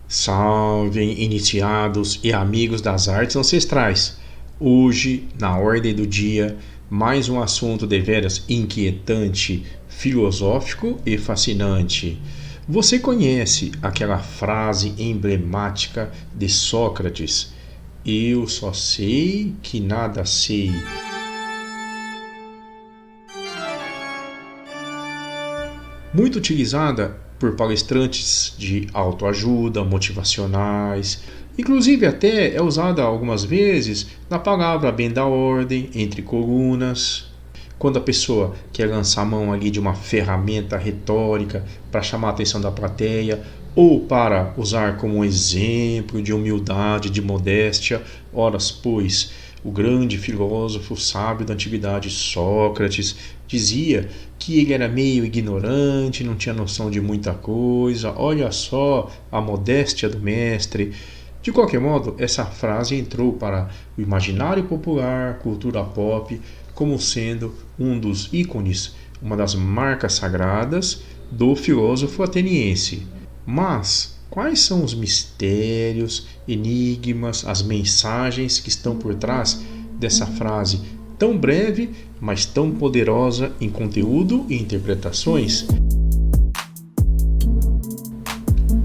Salve, iniciados e amigos das artes ancestrais! Hoje, na ordem do dia, mais um assunto deveras inquietante, filosófico e fascinante. Você conhece aquela frase emblemática de Sócrates: "Eu só sei que nada sei"? Muito utilizada por palestrantes de autoajuda, motivacionais, inclusive até é usada algumas vezes na palavra bem da ordem, entre colunas, quando a pessoa quer lançar a mão ali de uma ferramenta retórica para chamar a atenção da plateia ou para usar como um exemplo de humildade, de modéstia. Ora, pois, o grande filósofo sábio da antiguidade, Sócrates, dizia que ele era meio ignorante, não tinha noção de muita coisa. Olha só a modéstia do mestre. De qualquer modo, essa frase entrou para o imaginário popular, cultura pop, como sendo um dos ícones, uma das marcas sagradas do filósofo ateniense. Mas quais são os mistérios, enigmas, as mensagens que estão por trás dessa frase tão breve, mas tão poderosa em conteúdo e interpretações?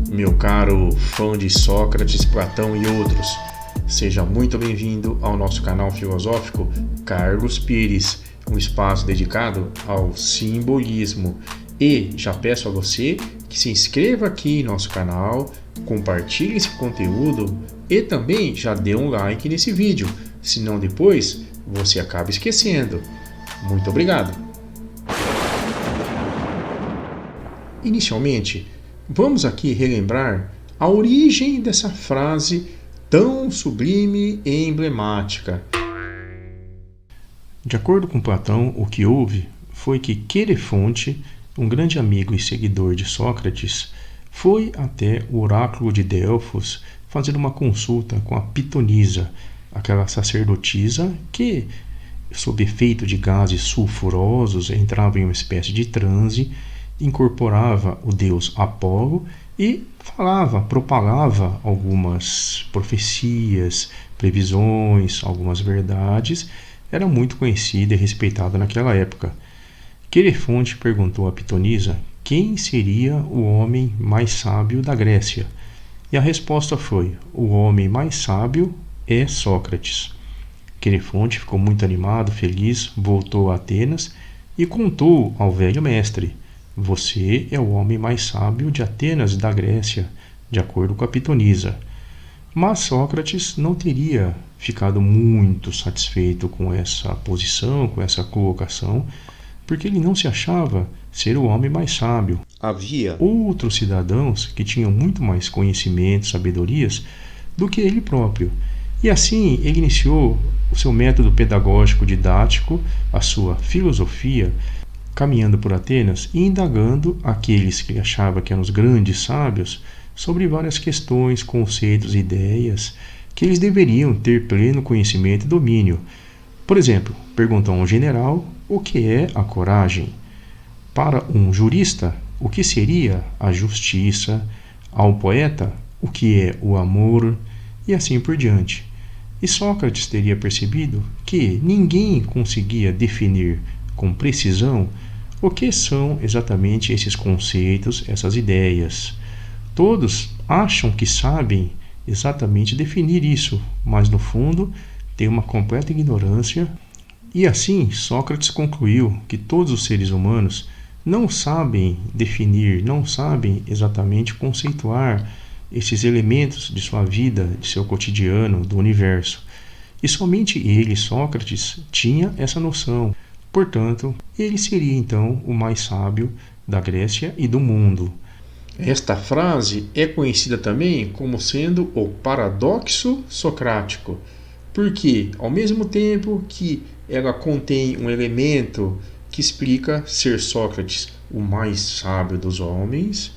Meu caro fã de Sócrates, Platão e outros, seja muito bem-vindo ao nosso canal filosófico Carlos Pires, um espaço dedicado ao simbolismo. E já peço a você que se inscreva aqui em nosso canal, compartilhe esse conteúdo e também já dê um like nesse vídeo, senão depois você acaba esquecendo. Muito obrigado! Inicialmente, vamos aqui relembrar a origem dessa frase tão sublime e emblemática. De acordo com Platão, o que houve foi que Querefonte, um grande amigo e seguidor de Sócrates, foi até o oráculo de Delfos fazer uma consulta com a Pitonisa, aquela sacerdotisa que, sob efeito de gases sulfurosos, entrava em uma espécie de transe, incorporava o deus Apolo e propagava algumas profecias, previsões, algumas verdades. Era muito conhecida e respeitada naquela época. Querefonte perguntou a Pitonisa quem seria o homem mais sábio da Grécia. E a resposta foi: o homem mais sábio é Sócrates. Querefonte ficou muito animado, feliz, voltou a Atenas e contou ao velho mestre: você é o homem mais sábio de Atenas e da Grécia, de acordo com a Pitonisa. Mas Sócrates não teria ficado muito satisfeito com essa posição, com essa colocação, porque ele não se achava ser o homem mais sábio. Havia outros cidadãos que tinham muito mais conhecimento, sabedorias do que ele próprio. E assim ele iniciou o seu método pedagógico didático, a sua filosofia, caminhando por Atenas e indagando aqueles que ele achava que eram os grandes sábios sobre várias questões, conceitos e ideias que eles deveriam ter pleno conhecimento e domínio. Por exemplo, perguntou a um general o que é a coragem. Para um jurista, o que seria a justiça. A um poeta, o que é o amor, e assim por diante. E Sócrates teria percebido que ninguém conseguia definir com precisão o que são exatamente esses conceitos, essas ideias. Todos acham que sabem exatamente definir isso, mas no fundo têm uma completa ignorância. E assim Sócrates concluiu que todos os seres humanos não sabem definir, não sabem exatamente conceituar esses elementos de sua vida, de seu cotidiano, do universo. E somente ele, Sócrates, tinha essa noção. Portanto, ele seria então o mais sábio da Grécia e do mundo. Esta frase é conhecida também como sendo o paradoxo socrático, porque, ao mesmo tempo que ela contém um elemento que explica ser Sócrates o mais sábio dos homens,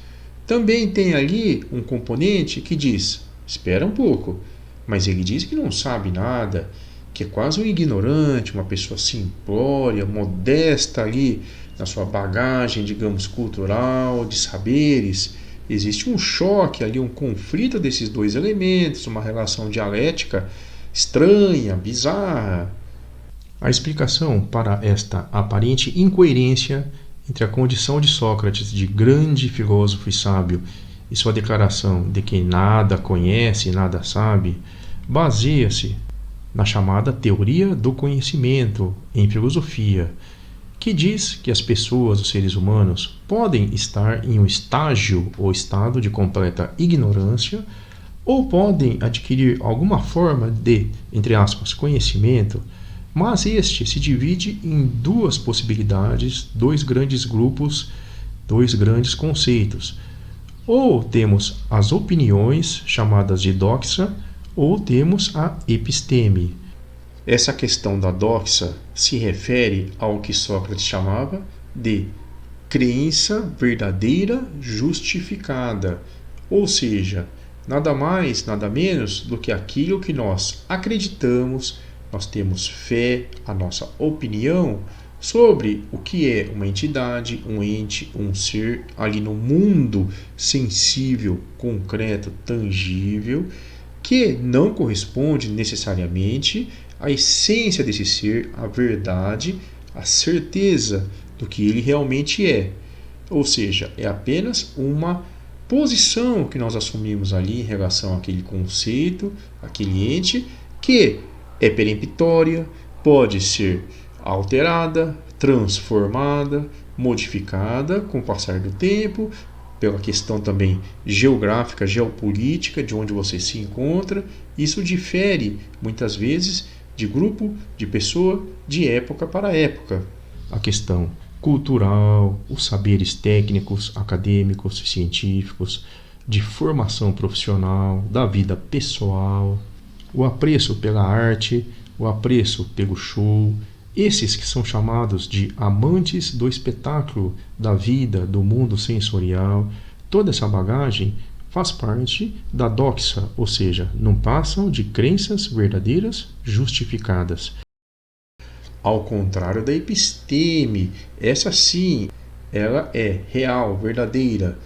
também tem ali um componente que diz: espera um pouco, mas ele diz que não sabe nada, que é quase um ignorante, uma pessoa simplória, modesta ali na sua bagagem, digamos, cultural, de saberes. existe um choque ali, um conflito desses dois elementos, uma relação dialética estranha, bizarra. A explicação para esta aparente incoerência entre a condição de Sócrates de grande filósofo e sábio e sua declaração de que nada conhece e nada sabe baseia-se na chamada teoria do conhecimento em filosofia, que diz que as pessoas, os seres humanos, podem estar em um estágio ou estado de completa ignorância ou podem adquirir alguma forma de, entre aspas, conhecimento, mas este se divide em duas possibilidades, dois grandes grupos, dois grandes conceitos. Ou temos as opiniões, chamadas de doxa, ou temos a episteme. Essa questão da doxa se refere ao que Sócrates chamava de crença verdadeira justificada, ou seja, nada mais, nada menos do que aquilo que nós acreditamos, nós temos fé, a nossa opinião sobre o que é uma entidade, um ente, um ser ali no mundo sensível, concreto, tangível, que não corresponde necessariamente à essência desse ser, à verdade, à certeza do que ele realmente é. Ou seja, é apenas uma posição que nós assumimos ali em relação àquele conceito, àquele ente, que é peremptória, pode ser alterada, transformada, modificada com o passar do tempo, pela questão também geográfica, geopolítica, de onde você se encontra. Isso difere, muitas vezes, de grupo, de pessoa, de época para época. A questão cultural, os saberes técnicos, acadêmicos, científicos, de formação profissional, da vida pessoal, o apreço pela arte, o apreço pelo show, esses que são chamados de amantes do espetáculo, da vida, do mundo sensorial, toda essa bagagem faz parte da doxa, ou seja, não passam de crenças verdadeiras justificadas. Ao contrário da episteme, essa sim, ela é real, verdadeira,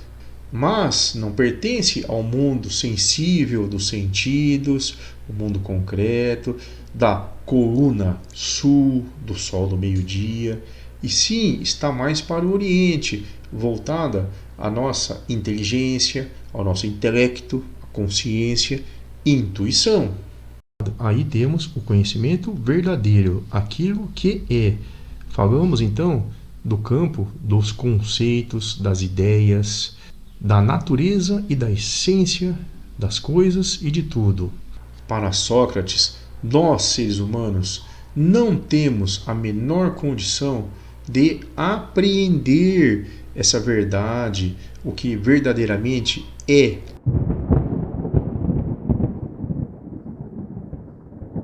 mas não pertence ao mundo sensível dos sentidos, o mundo concreto, da coluna sul, do sol do meio-dia, e sim está mais para o Oriente, voltada à nossa inteligência, ao nosso intelecto, à consciência, intuição. Aí temos o conhecimento verdadeiro, aquilo que é. Falamos então do campo dos conceitos, das ideias, da natureza e da essência das coisas e de tudo. Para Sócrates, nós, seres humanos, não temos a menor condição de apreender essa verdade, o que verdadeiramente é.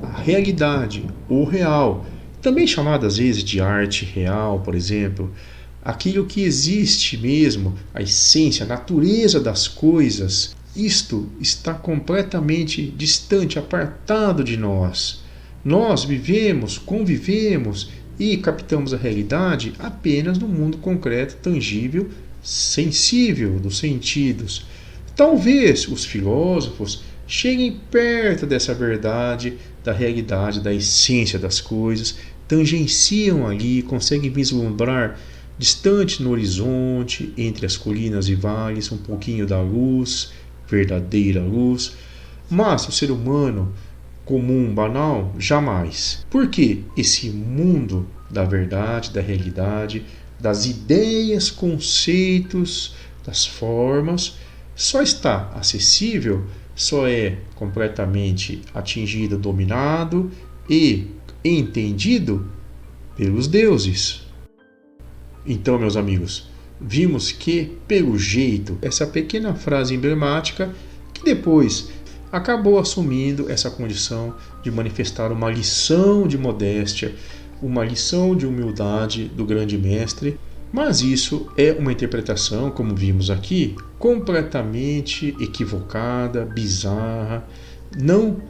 A realidade, o real, também chamado às vezes de arte real, por exemplo, aquilo que existe mesmo, a essência, a natureza das coisas, isto está completamente distante, apartado de nós. Nós vivemos, convivemos e captamos a realidade apenas no mundo concreto, tangível, sensível dos sentidos. Talvez os filósofos cheguem perto dessa verdade, da realidade, da essência das coisas, tangenciam ali, conseguem vislumbrar distante no horizonte, entre as colinas e vales, um pouquinho da luz, verdadeira luz, mas o ser humano comum, banal, jamais. Porque esse mundo da verdade, da realidade, das ideias, conceitos, das formas, só está acessível, só é completamente atingido, dominado e entendido pelos deuses. Então, meus amigos, vimos que, pelo jeito, essa pequena frase emblemática, que depois acabou assumindo essa condição de manifestar uma lição de modéstia, uma lição de humildade do grande mestre, mas isso é uma interpretação, como vimos aqui, completamente equivocada, bizarra, não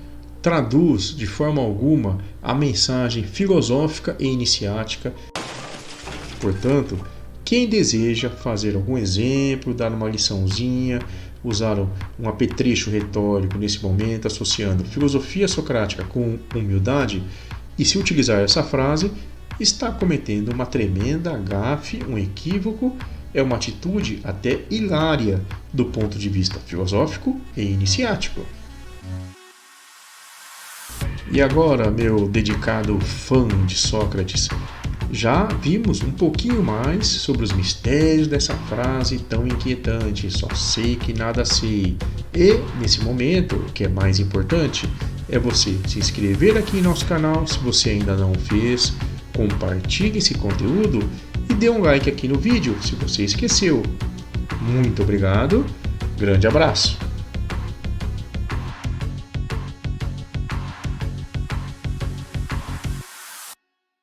traduz de forma alguma a mensagem filosófica e iniciática. Portanto, quem deseja fazer algum exemplo, dar uma liçãozinha, usar um apetrecho retórico nesse momento, associando filosofia socrática com humildade, e se utilizar essa frase, está cometendo uma tremenda gafe, um equívoco, é uma atitude até hilária do ponto de vista filosófico e iniciático. E agora, meu dedicado fã de Sócrates, já vimos um pouquinho mais sobre os mistérios dessa frase tão inquietante, só sei que nada sei. E, nesse momento, o que é mais importante é você se inscrever aqui em nosso canal, se você ainda não fez, compartilhe esse conteúdo e dê um like aqui no vídeo, se você esqueceu. Muito obrigado, grande abraço!